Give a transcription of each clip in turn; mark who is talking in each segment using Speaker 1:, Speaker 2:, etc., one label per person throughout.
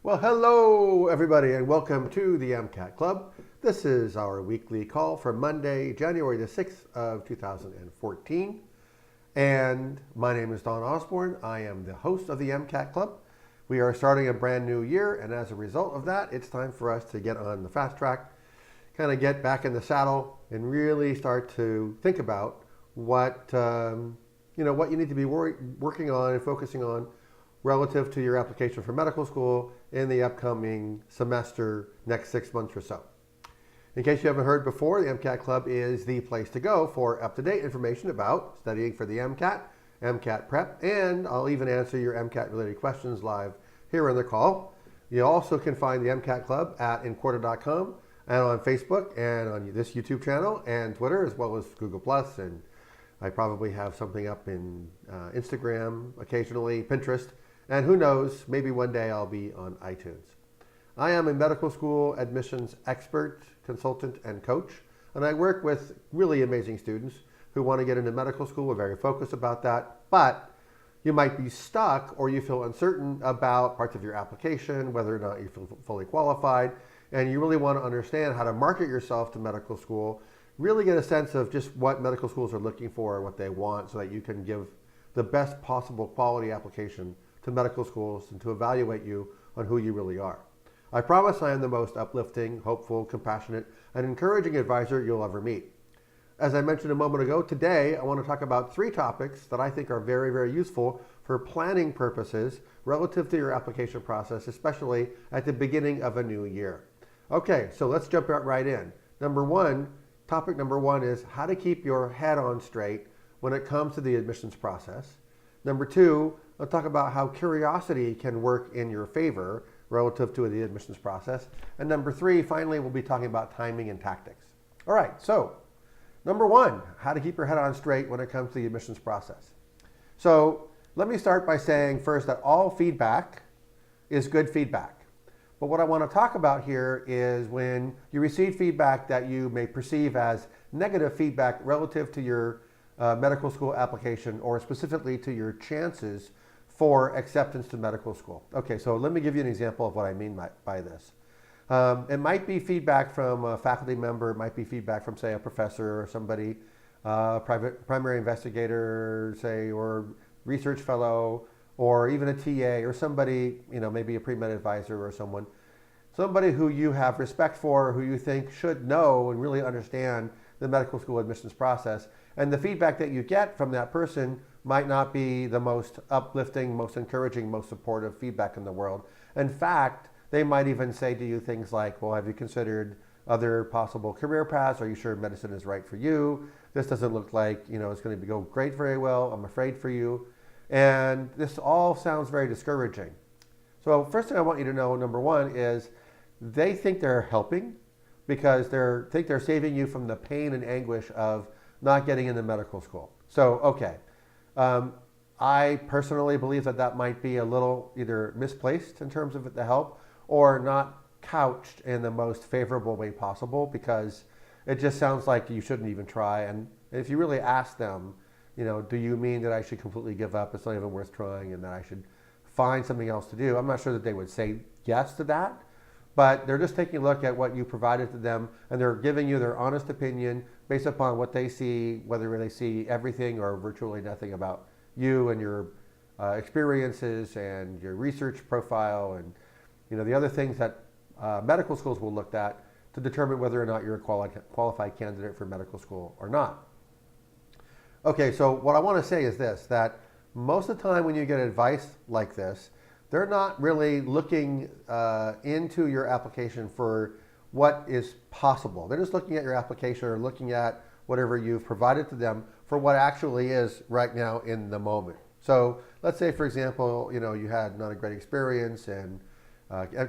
Speaker 1: Well, hello everybody and welcome to the MCAT Club. This is our weekly call for Monday, January the 6th of 2014. And my name is Don Osborne. I am the host of the MCAT Club. We are starting a brand new year, and as a result of that, it's time for us to get on the fast track, kind of get back in the saddle and really start to think about what you need to be working on and focusing on relative to your application for medical school in the upcoming semester, next 6 months or so. In case you haven't heard before, the MCAT Club is the place to go for up-to-date information about studying for the MCAT, MCAT prep, and I'll even answer your MCAT-related questions live here on the call. You also can find the MCAT Club at INQUARTA.com and on Facebook and on this YouTube channel and Twitter, as well as Google+, and I probably have something up in Instagram occasionally, Pinterest, and who knows, maybe one day I'll be on iTunes. I am a medical school admissions expert, consultant, and coach, and I work with really amazing students who want to get into medical school. We're very focused about that, but you might be stuck or you feel uncertain about parts of your application, whether or not you feel fully qualified, and you really want to understand how to market yourself to medical school, really get a sense of just what medical schools are looking for, what they want, so that you can give the best possible quality application to medical schools and to evaluate you on who you really are. I promise I am the most uplifting, hopeful, compassionate, and encouraging advisor you'll ever meet. As I mentioned a moment ago, today I want to talk about 3 topics that I think are very, very useful for planning purposes relative to your application process, especially at the beginning of a new year. Okay, so let's jump right in. Topic number one is how to keep your head on straight when it comes to the admissions process. Number 2, I'll talk about how curiosity can work in your favor relative to the admissions process. And number 3, finally, we'll be talking about timing and tactics. All right, so number 1, how to keep your head on straight when it comes to the admissions process. So let me start by saying first that all feedback is good feedback. But what I want to talk about here is when you receive feedback that you may perceive as negative feedback relative to your medical school application, or specifically to your chances for acceptance to medical school. Okay, so let me give you an example of what I mean by this. It might be feedback from a faculty member, it might be feedback from, say, a professor or somebody, primary investigator, say, or research fellow, or even a TA, or somebody, maybe a pre-med advisor or somebody who you have respect for, who you think should know and really understand the medical school admissions process. And the feedback that you get from that person might not be the most uplifting, most encouraging, most supportive feedback in the world. In fact, they might even say to you things like, well, have you considered other possible career paths? Are you sure medicine is right for you? This doesn't look like, it's going to go great very well. I'm afraid for you. And this all sounds very discouraging. So first thing I want you to know, number 1, is they think they're helping because they think they're saving you from the pain and anguish of not getting into medical school. So, okay. I personally believe that might be a little either misplaced in terms of the help or not couched in the most favorable way possible, because it just sounds like you shouldn't even try. And if you really ask them, do you mean that I should completely give up? It's not even worth trying and that I should find something else to do. I'm not sure that they would say yes to that, but they're just taking a look at what you provided to them and they're giving you their honest opinion based upon what they see, whether they see everything or virtually nothing about you and your experiences and your research profile and the other things that medical schools will look at to determine whether or not you're a qualified candidate for medical school or not. Okay, so what I want to say is this, that most of the time when you get advice like this, they're not really looking into your application for what is possible. They're just looking at your application or looking at whatever you've provided to them for what actually is right now in the moment. So let's say, for example, you had not a great experience in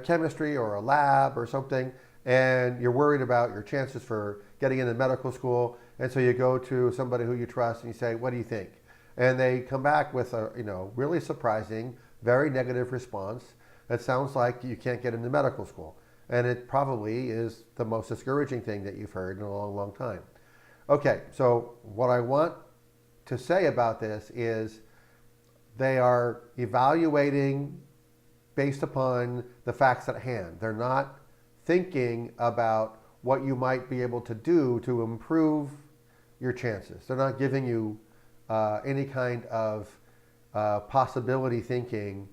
Speaker 1: chemistry or a lab or something, and you're worried about your chances for getting into medical school, and so you go to somebody who you trust and you say, what do you think? And they come back with a really surprising, very negative response that sounds like you can't get into medical school. And it probably is the most discouraging thing that you've heard in a long, long time. Okay, so what I want to say about this is they are evaluating based upon the facts at hand. They're not thinking about what you might be able to do to improve your chances. They're not giving you any kind of possibility thinking,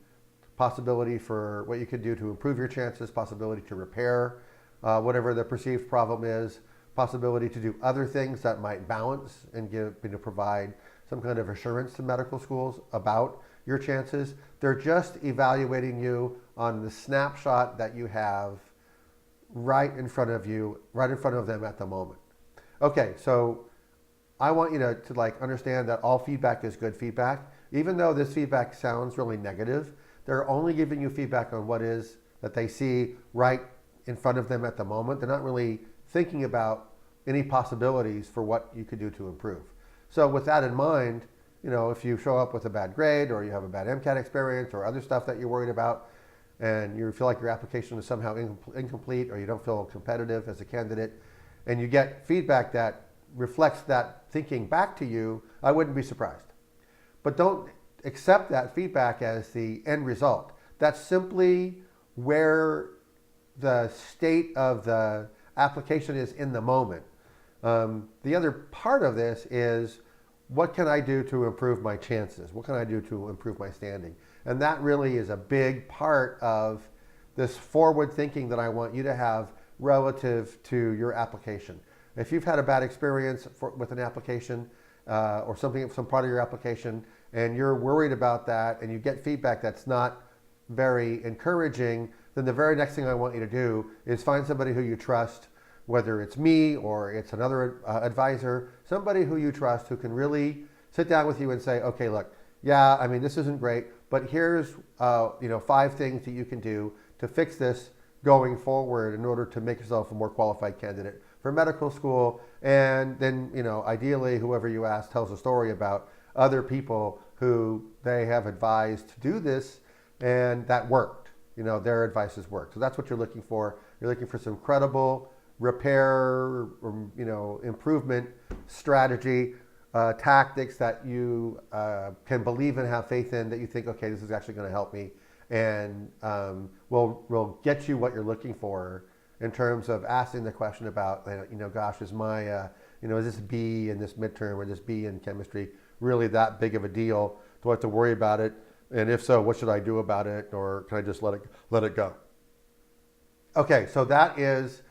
Speaker 1: possibility for what you could do to improve your chances, possibility to repair whatever the perceived problem is, possibility to do other things that might balance and provide some kind of assurance to medical schools about your chances. They're just evaluating you on the snapshot that you have right in front of you, right in front of them at the moment. Okay, so I want you to understand that all feedback is good feedback. Even though this feedback sounds really negative, they're only giving you feedback on what is that they see right in front of them at the moment. They're not really thinking about any possibilities for what you could do to improve. So with that in mind, if you show up with a bad grade or you have a bad MCAT experience or other stuff that you're worried about and you feel like your application is somehow incomplete or you don't feel competitive as a candidate and you get feedback that reflects that thinking back to you, I wouldn't be surprised. But don't accept that feedback as the end result. That's simply where the state of the application is in the moment. The other part of this is, what can I do to improve my chances? What can I do to improve my standing? And that really is a big part of this forward thinking that I want you to have relative to your application. If you've had a bad experience with an application or some part of your application, and you're worried about that and you get feedback that's not very encouraging, then the very next thing I want you to do is find somebody who you trust, whether it's me or it's another advisor, somebody who you trust who can really sit down with you and say, okay, look, yeah, I mean, this isn't great, but here's 5 things that you can do to fix this going forward in order to make yourself a more qualified candidate for medical school. And then, ideally, whoever you ask tells a story about other people who they have advised to do this and that worked. Their advice has worked. So that's what you're looking for. You're looking for some credible repair, improvement strategy, tactics that you can believe and have faith in, that you think, okay, this is actually going to help me and will get you what you're looking for in terms of asking the question about, gosh, is my, is this B in this midterm or this B in chemistry really that big of a deal? Do I have to worry about it? And if so, what should I do about it? Or can I just let it go? Okay, so that is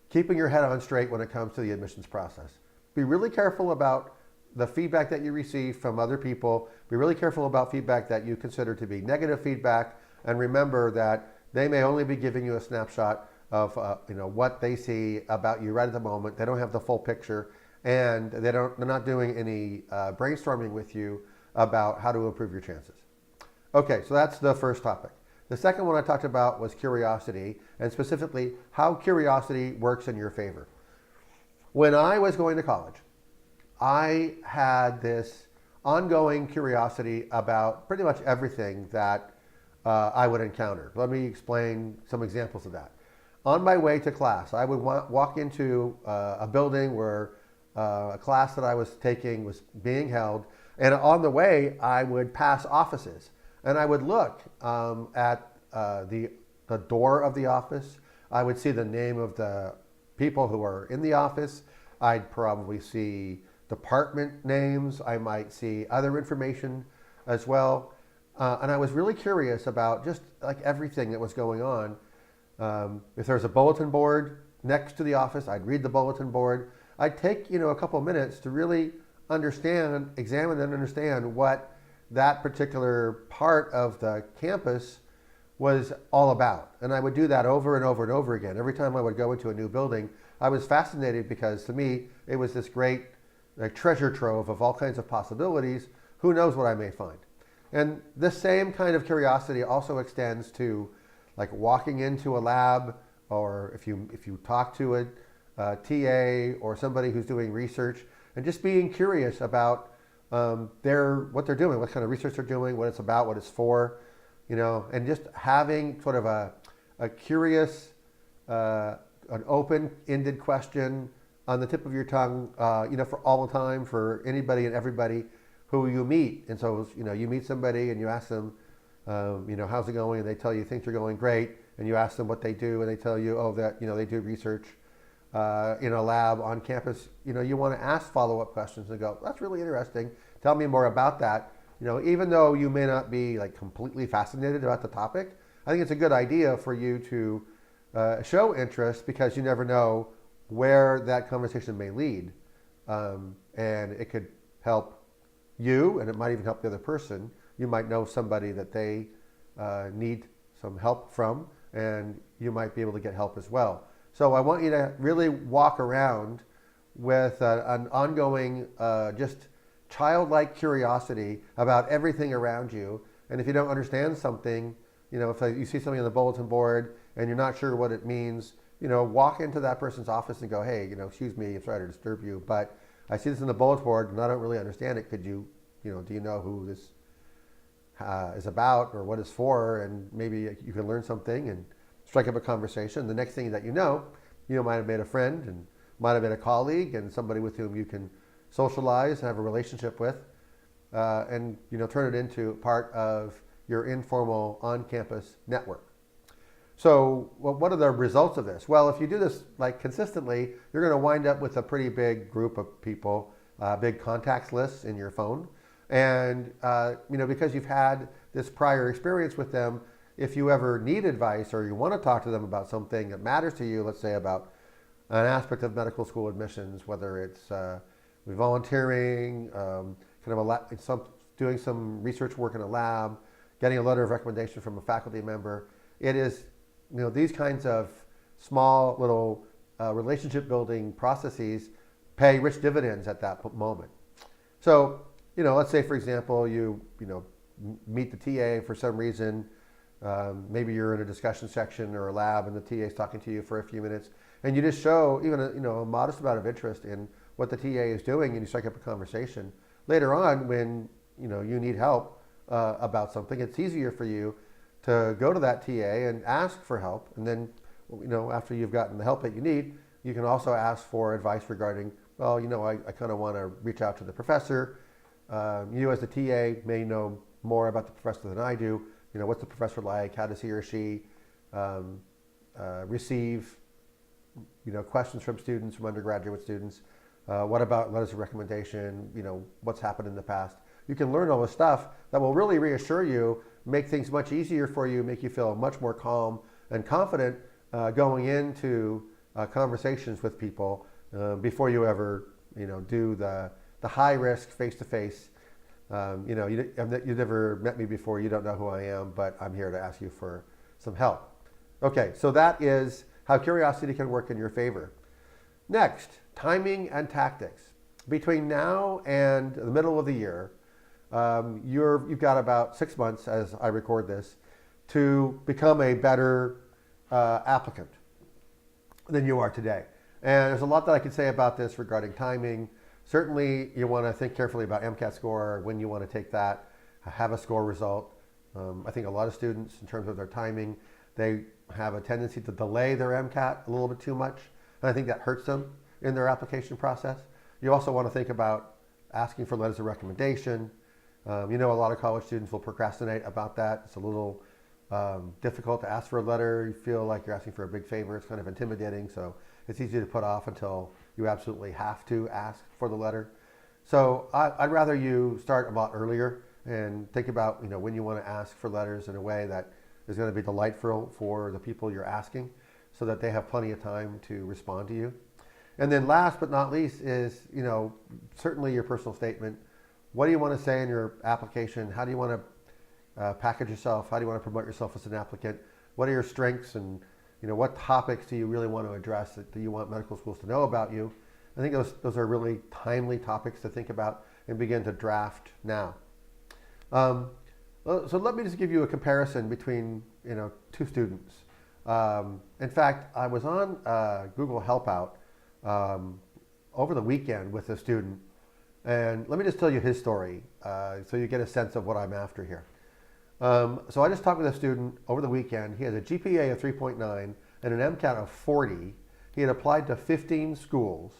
Speaker 1: keeping your head on straight when it comes to the admissions process. Be really careful about the feedback that you receive from other people. Be really careful about feedback that you consider to be negative feedback. And remember that they may only be giving you a snapshot of what they see about you right at the moment. They don't have the full picture, and they're not doing any brainstorming with you about how to improve your chances. Okay, so that's the first topic. The second one I talked about was curiosity, and specifically how curiosity works in your favor. When I was going to college, I had this ongoing curiosity about pretty much everything that I would encounter. Let me explain some examples of that. On my way to class, I would walk into a building where a class that I was taking was being held, and on the way, I would pass offices. And I would look at the door of the office. I would see the name of the people who are in the office. I'd probably see department names. I might see other information as well. And I was really curious about just like everything that was going on. If there was a bulletin board next to the office, I'd read the bulletin board. I'd take a couple of minutes to really examine and understand what that particular part of the campus was all about. And I would do that over and over and over again. Every time I would go into a new building, I was fascinated because to me, it was this great treasure trove of all kinds of possibilities. Who knows what I may find? And this same kind of curiosity also extends to like walking into a lab, or if you talk to a TA or somebody who's doing research, and just being curious about what they're doing, what kind of research they're doing, what it's about, what it's for, and just having sort of a curious, an open-ended question on the tip of your tongue, for all the time, for anybody and everybody who you meet. And so, you meet somebody and you ask them, how's it going? And they tell you things are going great. And you ask them what they do, and they tell you, oh, that, they do research in a lab on campus. You want to ask follow-up questions and go, that's really interesting. Tell me more about that. Even though you may not be like completely fascinated about the topic, I think it's a good idea for you to show interest, because you never know where that conversation may lead. And it could help you, and it might even help the other person. You might know somebody that they need some help from, and you might be able to get help as well. So I want you to really walk around with an ongoing, just childlike curiosity about everything around you. And if you don't understand something, if you see something on the bulletin board and you're not sure what it means, walk into that person's office and go, hey, excuse me, I'm sorry to disturb you, but I see this on the bulletin board and I don't really understand it. Could you, do you know who this is about or what it's for? And maybe you can learn something and strike up a conversation. The next thing that you might have made a friend, and might have been a colleague, and somebody with whom you can socialize and have a relationship with, and turn it into part of your informal on-campus network. So what are the results of this? Well, if you do this like consistently, you're going to wind up with a pretty big group of people, big contacts lists in your phone. And because you've had this prior experience with them, if you ever need advice or you want to talk to them about something that matters to you, let's say about an aspect of medical school admissions, whether it's volunteering, doing some research work in a lab, getting a letter of recommendation from a faculty member, it is these kinds of small little relationship building processes pay rich dividends at that moment. So let's say, for example, you meet the TA for some reason. Maybe you're in a discussion section or a lab and the TA is talking to you for a few minutes, and you just show even a modest amount of interest in what the TA is doing, and you strike up a conversation. Later on, when you need help about something, it's easier for you to go to that TA and ask for help. And then after you've gotten the help that you need, you can also ask for advice regarding, well, I kind of want to reach out to the professor. You as the TA may know more about the professor than I do. What's the professor like? How does he or she receive questions from students, from undergraduate students? What about letters of recommendation? What's happened in the past? You can learn all this stuff that will really reassure you, make things much easier for you, make you feel much more calm and confident going into conversations with people before you ever do the high risk face-to-face. You've never met me before, you don't know who I am, but I'm here to ask you for some help. Okay, so that is how curiosity can work in your favor. Next, timing and tactics. Between now and the middle of the year, you've got about 6 months, as I record this, to become a better applicant than you are today. And there's a lot that I could say about this regarding timing. Certainly, you want to think carefully about MCAT score, when you want to take that, have a score result. I think a lot of students, in terms of their timing, they have a tendency to delay their MCAT a little bit too much. And I think that hurts them in their application process. You also want to think about asking for letters of recommendation. A lot of college students will procrastinate about that. It's a little difficult to ask for a letter. You feel like you're asking for a big favor. It's kind of intimidating. So it's easy to put off until you absolutely have to ask for the letter. So I'd rather you start a lot earlier and think about when you want to ask for letters in a way that is going to be delightful for the people you're asking, so that they have plenty of time to respond to you. And then last but not least is certainly your personal statement. What do you want to say in your application? How do you want to package yourself? How do you want to promote yourself as an applicant? What are your strengths, and what topics do you really want to address that you want medical schools to know about you? I think those are really timely topics to think about and begin to draft now. So let me just give you a comparison between two students. In fact, I was on Google Help Out over the weekend with a student, and let me just tell you his story so you get a sense of what I'm after here. So I just talked with a student over the weekend. He has a GPA of 3.9 and an MCAT of 40. He had applied to 15 schools,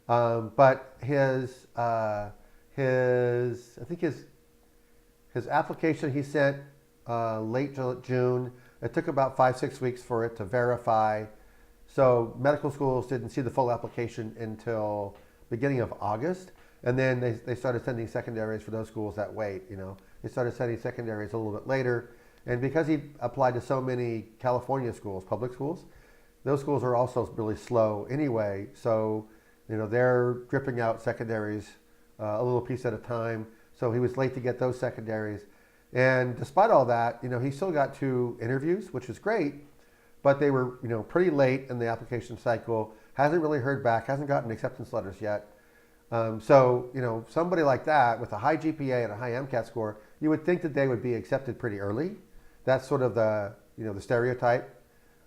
Speaker 1: but his application he sent late June. It took about 5-6 weeks for it to verify. So medical schools didn't see the full application until beginning of August. And then they started sending secondaries for those schools that wait. They started sending secondaries a little bit later. And because he applied to so many California schools, public schools, those schools are also really slow anyway. So, they're dripping out secondaries a little piece at a time. So he was late to get those secondaries. And despite all that, he still got 2 interviews, which is great, but they were, pretty late in the application cycle. Hasn't really heard back, hasn't gotten acceptance letters yet. So, somebody like that with a high GPA and a high MCAT score, you would think that they would be accepted pretty early. That's sort of the, the stereotype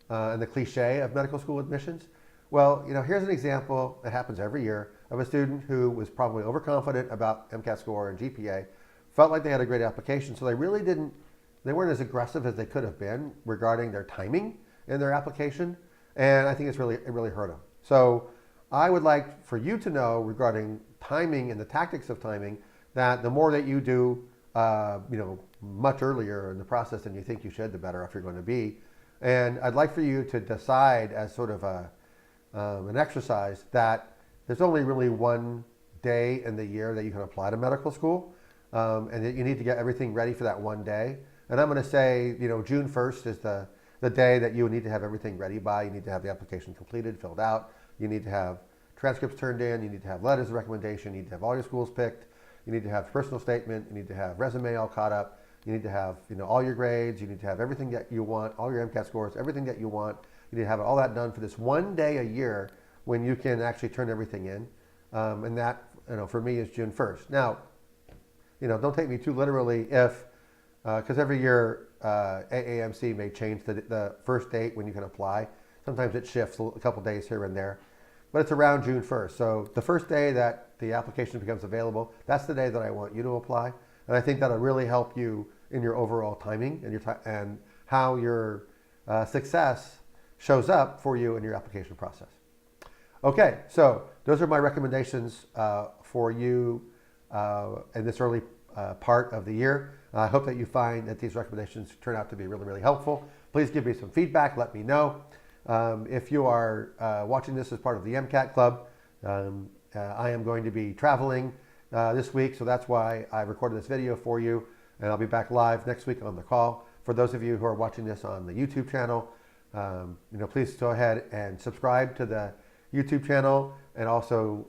Speaker 1: and the cliche of medical school admissions. Well, here's an example that happens every year of a student who was probably overconfident about MCAT score and GPA, felt like they had a great application, so they weren't as aggressive as they could have been regarding their timing in their application, and I think it really hurt them. So I would like for you to know regarding timing and the tactics of timing that the more that you do, much earlier in the process than you think you should, the better off you're going to be. And I'd like for you to decide as sort of an exercise that there's only really one day in the year that you can apply to medical school, and that you need to get everything ready for that one day. And I'm going to say, June 1st is the day that you need to have everything ready by. You need to have the application completed, filled out. You need to have transcripts turned in. You need to have letters of recommendation. You need to have all your schools picked. You need to have personal statement. You need to have resume all caught up. You need to have, all your grades. You need to have everything that you want, all your MCAT scores, everything that you want. You need to have all that done for this one day a year when you can actually turn everything in. And that, for me, is June 1st. Now, don't take me too literally because every year AAMC may change the first date when you can apply. Sometimes it shifts a couple days here and there, but it's around June 1st. So the first day that the application becomes available, that's the day that I want you to apply. And I think that'll really help you in your overall timing and how your success shows up for you in your application process. Okay, so those are my recommendations for you in this early part of the year. I hope that you find that these recommendations turn out to be really, really helpful. Please give me some feedback. Let me know. If you are watching this as part of the MCAT Club, I am going to be traveling this week, so that's why I recorded this video for you, and I'll be back live next week on the call. For those of you who are watching this on the YouTube channel, please go ahead and subscribe to the YouTube channel, and also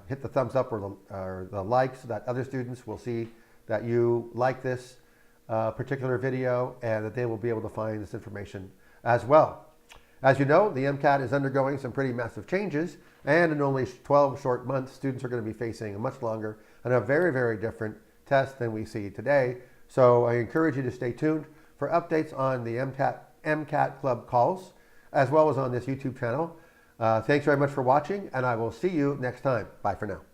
Speaker 1: hit the thumbs up or the like so that other students will see that you like this particular video and that they will be able to find this information as well. As you know, the MCAT is undergoing some pretty massive changes, and in only 12 short months, students are going to be facing a much longer and a very, very different test than we see today. So I encourage you to stay tuned for updates on the MCAT Club calls, as well as on this YouTube channel. Thanks very much for watching, and I will see you next time. Bye for now.